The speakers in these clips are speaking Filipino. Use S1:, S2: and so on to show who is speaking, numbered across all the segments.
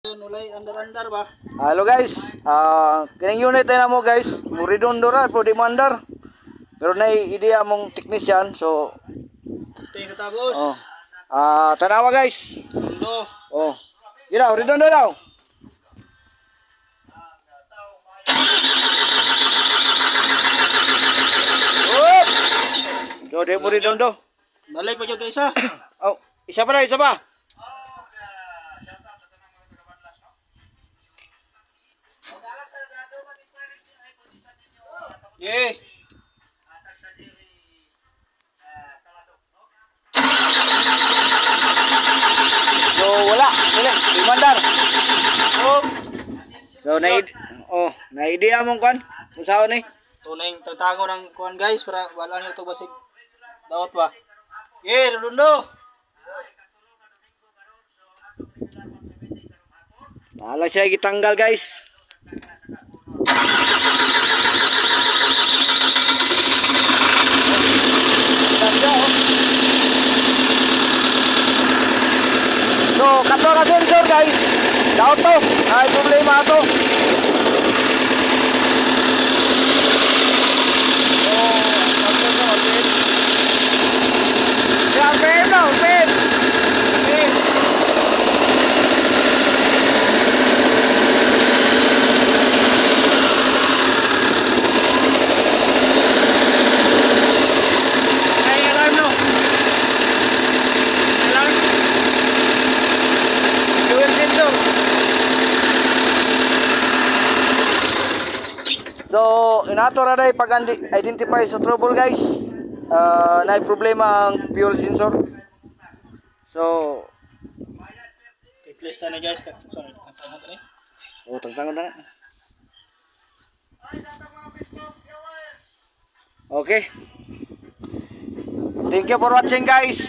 S1: Nulay andar-andar ba?
S2: Hello guys, kining unit na mo guys, muridondo ra pero di mo andar. Pero na idea mong technician, so
S1: Stay ka tapos.
S2: oh. Tanawa guys.
S1: Mundo.
S2: Oh. Ira, redondo daw. Oh. Do de mo redondo.
S1: Balay pa jud isa.
S2: Oh, isa pa na, isa pa.
S1: Yeah.
S2: So wala, dili, di mo andar.
S1: Oh,
S2: So na idea mong kan? Kung saan ni?
S1: tunay tatago ng kuan guys para wala niyo to basig. Daot ba? Yeah, Rundo.
S2: Wala siya gitanggal guys. So, kato ka sensor guys. Daot to. Ay problema to. Yan, pen daw, pen. Pen.
S1: Ay, alarm no. Alarm. Fuel sensor.
S2: So, inato ra day pag-identify sa trouble guys. Na problema ang fuel sensor. So,
S1: Checklist na guys. Sorry, tantang natin eh.
S2: tangtangan na. Okay. Thank you for watching guys.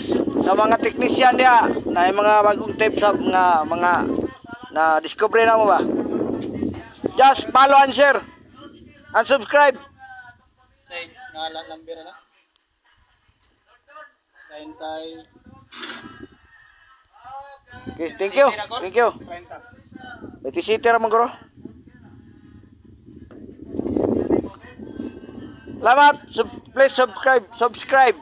S2: Sa mga technician dia, na yung mga bagong tips sa mga na discover na mo ba? Just follow and share and subscribe.
S1: Say, ngalan number na. Tay.
S2: Okay, thank you. Thank you.
S1: 30.
S2: Batisiti ra magro. Salamat. Please subscribe.